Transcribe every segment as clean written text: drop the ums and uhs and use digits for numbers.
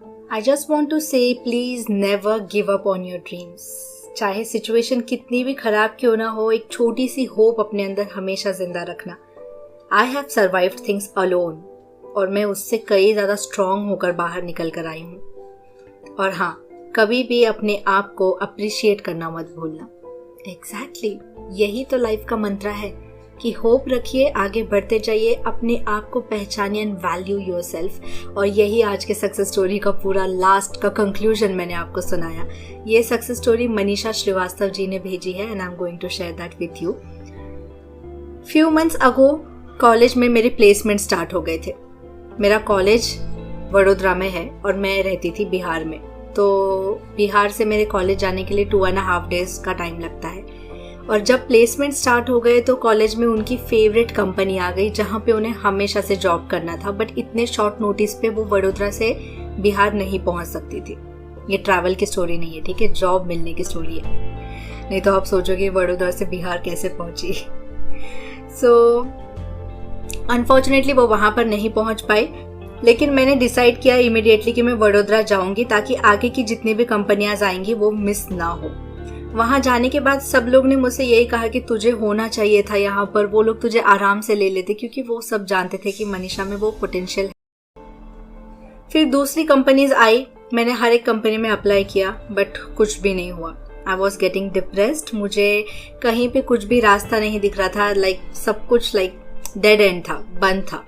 I just want to say please never give up on your dreams. चाहे situation कितनी भी खराब क्यों ना हो, एक छोटी सी होप अपने अंदर हमेशा जिंदा रखना. I have survived things alone और मैं उससे कई ज़्यादा स्ट्रॉन्ग होकर बाहर निकल कर आई हूँ. और हाँ, कभी भी अपने आप को अप्रिशिएट करना मत भूलना. एग्जैक्टली, यही तो लाइफ का मंत्रा है कि होप रखिए, आगे बढ़ते जाइए, अपने आप को पहचानिए एंड वैल्यू योरसेल्फ. और यही आज के सक्सेस स्टोरी का पूरा लास्ट का कंक्लूजन मैंने आपको सुनाया. ये सक्सेस स्टोरी मनीषा श्रीवास्तव जी ने भेजी है and I am going to share that with you. Few months ago college में मेरे प्लेसमेंट स्टार्ट हो गए थे. मेरा कॉलेज वडोदरा में है और मैं रहती थी बिहार में. तो बिहार से मेरे कॉलेज जाने के लिए 2.5 days का टाइम लगता है. और जब प्लेसमेंट स्टार्ट हो गए तो कॉलेज में उनकी फेवरेट कंपनी आ गई जहाँ पे उन्हें हमेशा से जॉब करना था, बट इतने शॉर्ट नोटिस पे वो वडोदरा से बिहार नहीं पहुँच सकती थी. ये ट्रैवल की स्टोरी नहीं है, ठीक है, जॉब मिलने की स्टोरी है. नहीं तो आप सोचोगे वडोदरा से बिहार कैसे पहुँची. सो अनफॉर्चुनेटली वो वहाँ पर नहीं पहुँच पाई. लेकिन मैंने डिसाइड किया इमीडिएटली कि मैं वडोदरा जाऊँगी ताकि आगे की जितनी भी कंपनियाँ आएंगी वो मिस ना हो. वहाँ जाने के बाद सब लोग ने मुझसे यही कहा कि तुझे होना चाहिए था यहाँ पर, वो लोग तुझे आराम से ले लेते, क्योंकि वो सब जानते थे कि मनीषा में वो पोटेंशियल है. फिर दूसरी कंपनीज आई, मैंने हर एक कंपनी में अप्लाई किया बट कुछ भी नहीं हुआ. I was getting depressed. मुझे कहीं पे कुछ भी रास्ता नहीं दिख रहा था. सब कुछ डेड एंड था, बंद था.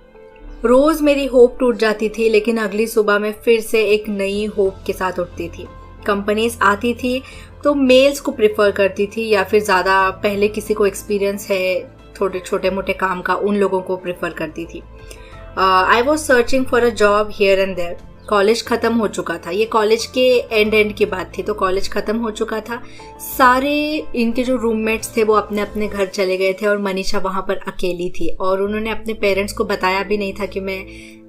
रोज मेरी होप टूट जाती थी, लेकिन अगली सुबह में फिर से एक नई होप के साथ उठती थी. कंपनीज आती थी तो मेल्स को प्रेफर करती थी या फिर ज़्यादा पहले किसी को एक्सपीरियंस है थोड़े छोटे मोटे काम का, उन लोगों को प्रेफर करती थी. I was searching for a job here and there. College ख़त्म हो चुका था. ये कॉलेज के एंड की बात थी, तो कॉलेज ख़त्म हो चुका था. सारे इनके जो रूममेट्स थे वो अपने अपने घर चले गए थे और मनीषा वहाँ पर अकेली थी. और उन्होंने अपने पेरेंट्स को बताया भी नहीं था कि मैं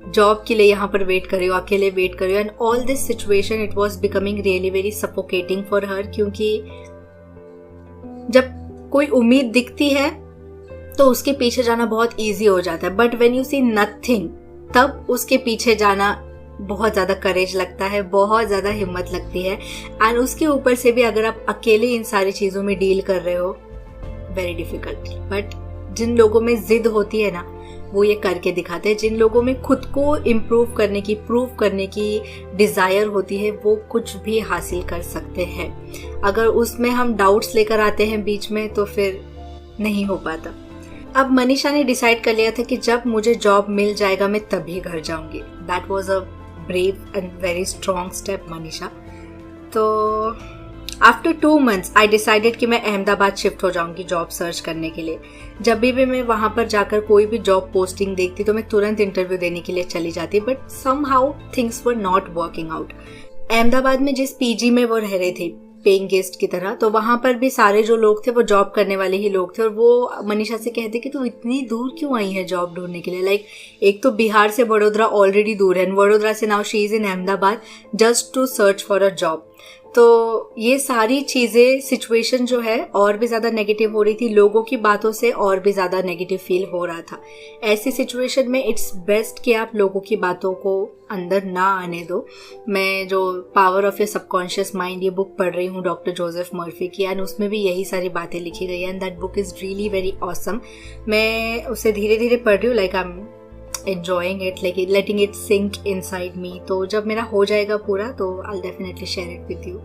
जॉब के लिए यहाँ पर वेट कर रही हूँ, अकेले वेट कर रही हूँ. And all this situation it was becoming really very suffocating for her, क्योंकि जब कोई उम्मीद दिखती है तो उसके पीछे जाना बहुत ईजी हो जाता है, but when you see nothing तब उसके पीछे जाना बहुत ज़्यादा करेज लगता है, बहुत ज़्यादा हिम्मत लगती है. एंड उसके ऊपर से भी अगर आप अकेले इन सारी चीज़ों में डील कर रहे हो, वेरी डिफिकल्ट. बट जिन लोगों में जिद होती है ना, वो ये करके दिखाते हैं. जिन लोगों में खुद को इम्प्रूव करने की, प्रूव करने की डिज़ायर होती है, वो कुछ भी हासिल कर सकते हैं. अगर उसमें हम डाउट्स लेकर आते हैं बीच में तो फिर नहीं हो पाता. अब मनीषा ने डिसाइड कर लिया था कि जब मुझे जॉब मिल जाएगा मैं तभी घर जाऊंगी. That was a brave and very strong step Manisha. तो आफ्टर 2 months आई डिसाइडेड कि मैं अहमदाबाद शिफ्ट हो जाऊंगी जॉब सर्च करने के लिए. जब भी मैं वहां पर जाकर कोई भी जॉब पोस्टिंग देखती तो मैं तुरंत इंटरव्यू देने के लिए चली जाती, but somehow things were not working out. Ahmedabad में जिस पीजी में वो रह रहे थे पेइंग गेस्ट की तरह, तो वहां पर भी सारे जो लोग थे वो जॉब करने वाले ही लोग थे. और वो मनीषा से कहते कि तू इतनी दूर क्यों आई है जॉब ढूंढने के लिए. एक तो बिहार से वडोदरा ऑलरेडी दूर है, वडोदरा से now she is in Ahmedabad just to search for a job. तो ये सारी चीज़ें, सिचुएशन जो है और भी ज़्यादा नेगेटिव हो रही थी. लोगों की बातों से और भी ज़्यादा नेगेटिव फील हो रहा था. ऐसी सिचुएशन में इट्स बेस्ट कि आप लोगों की बातों को अंदर ना आने दो. मैं जो power of your subconscious mind ये बुक पढ़ रही हूँ डॉक्टर जोसेफ मर्फी की, एंड उसमें भी यही सारी बातें लिखी गई है. And that book is really very awesome. मैं उसे धीरे धीरे पढ़ रही हूँ, I am enjoying it, letting it sink inside me. तो जब मेरा हो जाएगा पूरा तो I'll definitely share it with you.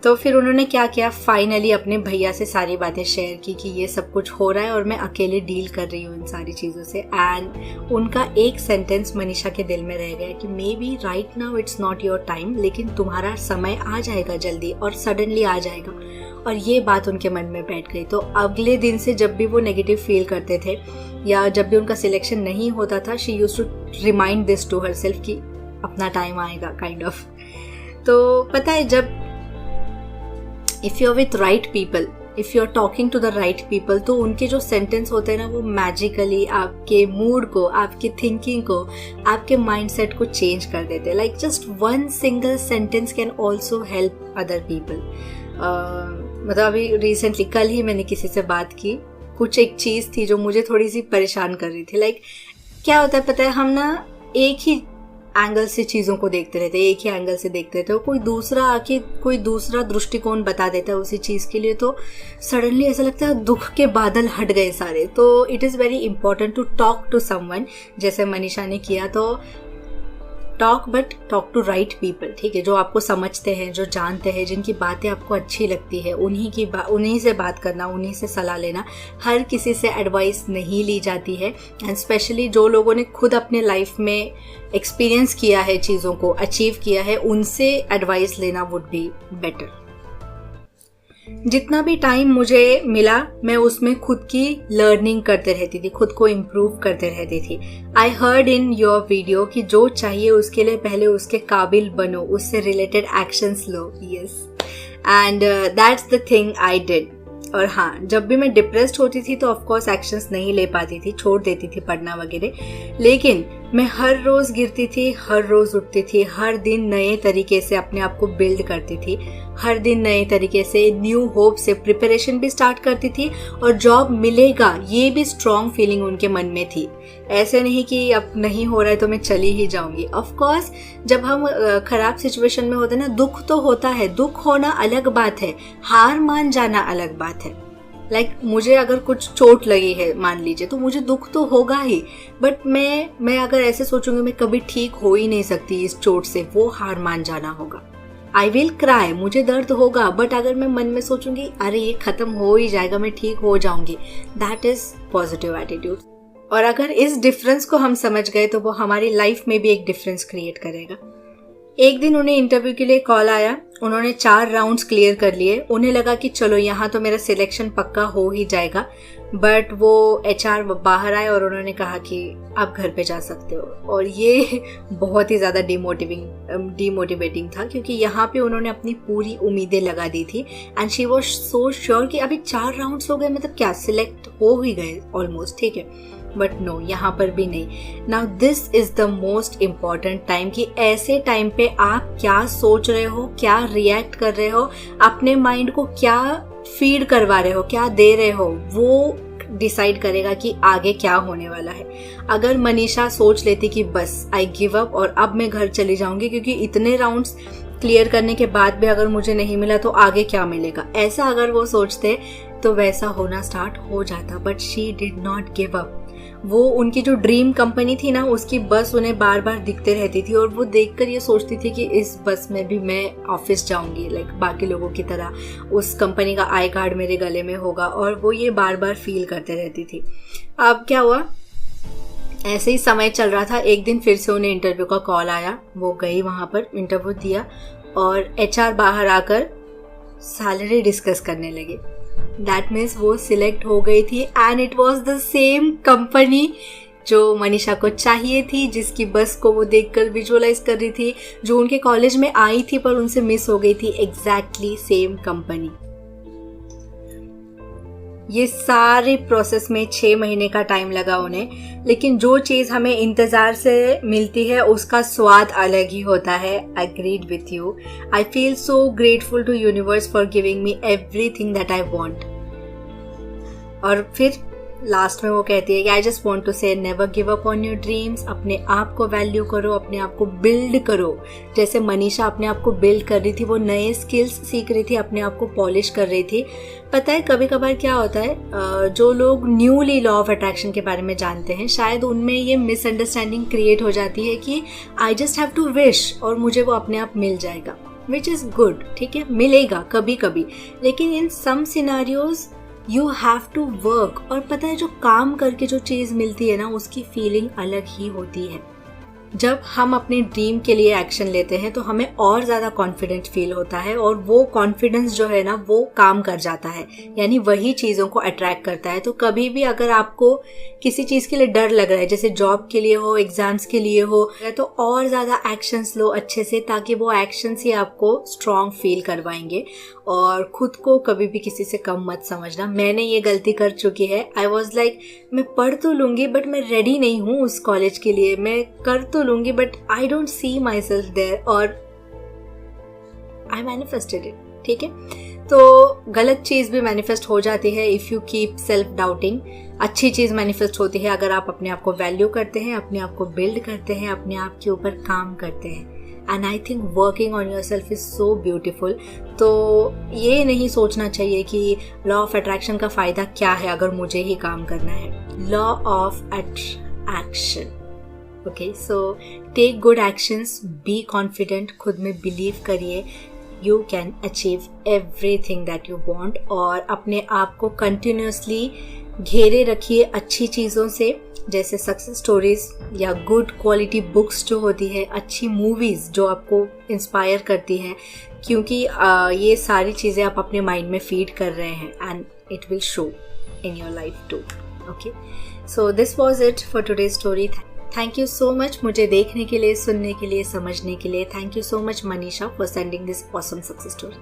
तो फिर उन्होंने क्या किया, फाइनली अपने भैया से सारी बातें शेयर की कि ये सब कुछ हो रहा है और मैं अकेले डील कर रही हूँ इन सारी चीज़ों से. एंड उनका एक सेंटेंस मनीषा के दिल में रह गया कि may be right now it's not your time, लेकिन तुम्हारा समय आ जाएगा जल्दी, और सडनली आ जाएगा. और ये बात उनके मन में बैठ गई. तो अगले दिन से जब भी वो नेगेटिव फील करते थे या जब भी उनका सिलेक्शन नहीं होता था, she used to remind this to herself कि अपना टाइम आएगा, काइंड ऑफ. तो पता है, जब if you are with right people, if you are talking to the right people, तो उनके जो सेंटेंस होते हैं ना, वो मैजिकली आपके मूड को, आपकी थिंकिंग को, आपके माइंडसेट को चेंज कर देते हैं. Just one single sentence can also help other people. मतलब अभी रिसेंटली कल ही मैंने किसी से बात की, कुछ एक चीज़ थी जो मुझे थोड़ी सी परेशान कर रही थी. क्या होता है पता है, हम ना एक ही एंगल से चीज़ों को देखते रहते हैं, एक ही एंगल से देखते रहते हैं, कोई दूसरा आके कोई दूसरा दृष्टिकोण बता देता है उसी चीज़ के लिए, तो सडनली ऐसा लगता है दुख के बादल हट गए सारे। तो it is very important to talk to someone, जैसे मनीषा ने किया। तो talk, but talk to right people, ठीक है, जो आपको समझते हैं, जो जानते हैं, जिनकी बातें आपको अच्छी लगती है, उन्हीं से बात करना, उन्हीं से सलाह लेना। हर किसी से एडवाइस नहीं ली जाती है, एंड स्पेशली जो लोगों ने खुद अपने लाइफ में एक्सपीरियंस किया है, चीज़ों को अचीव किया है, उनसे एडवाइस लेना वुड बी बेटर। जितना भी टाइम मुझे मिला मैं उसमें खुद की लर्निंग करते रहती थी, खुद को इम्प्रूव करते रहती थी। I heard in your video कि जो चाहिए उसके लिए पहले उसके काबिल बनो, उससे related actions low. Yes, and that's the thing I did. और हाँ, जब भी मैं डिप्रेस्ड होती थी तो ऑफकोर्स एक्शंस नहीं ले पाती थी, छोड़ देती थी पढ़ना वगैरह, लेकिन मैं हर रोज़ गिरती थी, हर रोज़ उठती थी, हर दिन नए तरीके से अपने आप को बिल्ड करती थी, हर दिन नए तरीके से न्यू होप से प्रिपरेशन भी स्टार्ट करती थी, और जॉब मिलेगा ये भी स्ट्रॉन्ग फीलिंग उनके मन में थी। ऐसे नहीं कि अब नहीं हो रहा है तो मैं चली ही जाऊंगी। ऑफ कोर्स जब हम खराब सिचुएशन में होते हैं ना, दुख तो होता है, दुख होना अलग बात है, हार मान जाना अलग बात है। मुझे अगर कुछ चोट लगी है मान लीजिए, तो मुझे दुख तो होगा ही, बट मैं अगर ऐसे सोचूंगी मैं कभी ठीक हो ही नहीं सकती इस चोट से, वो हार मान जाना होगा। आई विल क्राई, मुझे दर्द होगा, बट अगर मैं मन में सोचूंगी अरे ये खत्म हो ही जाएगा, मैं ठीक हो जाऊंगी, दैट इज पॉजिटिव एटीट्यूड। और अगर इस डिफरेंस को हम समझ गए तो वो हमारी लाइफ में भी एक डिफरेंस क्रिएट करेगा। एक दिन उन्हें इंटरव्यू के लिए कॉल आया, उन्होंने 4 राउंड्स क्लियर कर लिए, उन्हें लगा कि चलो यहाँ तो मेरा सिलेक्शन पक्का हो ही जाएगा, बट वो एचआर बाहर आए और उन्होंने कहा कि आप घर पे जा सकते हो। और ये बहुत ही ज़्यादा डिमोटिवेटिंग था, क्योंकि यहाँ पे उन्होंने अपनी पूरी उम्मीदें लगा दी थी, and she was so sure कि अभी 4 राउंड्स हो गए, मतलब क्या सिलेक्ट हो ही गए ऑलमोस्ट, ठीक है, बट नो, यहाँ पर भी नहीं। Now this is the most important time कि ऐसे टाइम पे आप क्या सोच रहे हो, क्या रिएक्ट कर रहे हो, अपने माइंड को क्या फीड करवा रहे हो, क्या दे रहे हो, वो डिसाइड करेगा कि आगे क्या होने वाला है। अगर मनीषा सोच लेती कि बस आई गिव अप और अब मैं घर चली जाऊंगी क्योंकि इतने राउंड्स क्लियर करने के बाद भी अगर मुझे नहीं मिला तो आगे क्या मिलेगा, ऐसा अगर वो सोचते तो वैसा होना स्टार्ट हो जाता। But she did not give up. वो उनकी जो ड्रीम कंपनी थी ना, उसकी बस उन्हें बार बार दिखते रहती थी, और वो देखकर ये सोचती थी कि इस बस में भी मैं ऑफिस जाऊंगी, बाकी लोगों की तरह, उस कंपनी का आई कार्ड मेरे गले में होगा, और वो ये बार बार फील करते रहती थी। अब क्या हुआ, ऐसे ही समय चल रहा था, एक दिन फिर से उन्हें इंटरव्यू का कॉल आया, वो गई वहां पर, इंटरव्यू दिया, और एचआर बाहर आकर सैलरी डिस्कस करने लगे। दैट मीन्स वो सिलेक्ट हो गई थी, and it was the same company जो मनीषा को चाहिए थी, जिसकी बस को वो देखकर विजुअलाइज कर रही थी, जो उनके कॉलेज में आई थी पर उनसे मिस हो गई थी, एग्जैक्टली सेम कंपनी। ये सारे प्रोसेस में 6 महीने का टाइम लगा उन्हें, लेकिन जो चीज़ हमें इंतज़ार से मिलती है उसका स्वाद अलग ही होता है। Agreed with you. I feel so grateful to universe for giving me everything that I want. और फिर लास्ट में वो कहती है कि I just want to say never give up on your dreams. अपने आप को वैल्यू करो, अपने आप को बिल्ड करो, जैसे मनीषा अपने आप को बिल्ड कर रही थी, वो नए स्किल्स सीख रही थी, अपने आप को पॉलिश कर रही थी। पता है कभी कभार क्या होता है, जो लोग न्यूली लॉ ऑफ अट्रैक्शन के बारे में जानते हैं, शायद उनमें ये मिसअंडरस्टैंडिंग क्रिएट हो जाती है कि I just have to wish और मुझे वो अपने आप मिल जाएगा, विच इज़ गुड, ठीक है, मिलेगा कभी कभी, लेकिन in some scenarios you have to work. और पता है जो काम करके जो चीज़ मिलती है ना, उसकी फीलिंग अलग ही होती है। जब हम अपने ड्रीम के लिए एक्शन लेते हैं तो हमें और ज़्यादा कॉन्फिडेंट फील होता है, और वो कॉन्फिडेंस जो है ना वो काम कर जाता है, यानी वही चीज़ों को अट्रैक्ट करता है। तो कभी भी अगर आपको किसी चीज़ के लिए डर लग रहा है, जैसे जॉब के लिए हो, एग्जाम्स के लिए हो, तो और ज़्यादा एक्शंस लो अच्छे से, ताकि वो एक्शंस ही आपको स्ट्रॉन्ग फील करवाएंगे। और खुद को कभी भी किसी से कम मत समझना। मैंने ये गलती कर चुकी है। आई वॉज लाइक मैं पढ़ तो लूँगी बट मैं रेडी नहीं हूँ उस कॉलेज के लिए, मैं कर तो लूँगी but I don't see myself there, और आई मैनिफेस्टेड इट, ठीक है। तो गलत चीज़ भी मैनिफेस्ट हो जाती है if you keep self doubting. अच्छी चीज़ मैनिफेस्ट होती है अगर आप अपने आप को वैल्यू करते हैं, अपने आप को बिल्ड करते हैं, अपने आप के ऊपर काम करते हैं। And I think working on your self is so beautiful. तो ये नहीं सोचना चाहिए कि लॉ ऑफ अट्रैक्शन का फ़ायदा क्या है अगर मुझे ही काम करना है। Law of action. Okay, so take good actions, be confident, खुद में बिलीव करिए, you can achieve everything that you want. और अपने आप को कंटिन्यूसली घेरे रखिए अच्छी चीज़ों से, जैसे सक्सेस स्टोरीज या गुड क्वालिटी बुक्स जो होती है, अच्छी मूवीज़ जो आपको इंस्पायर करती हैं, क्योंकि ये सारी चीज़ें आप अपने माइंड में फीड कर रहे हैं and it will show in your life too. Okay, so this was it for today's story. Thank you so much मुझे देखने के लिए, सुनने के लिए, समझने के लिए। Thank you so much Manisha for sending this awesome success story.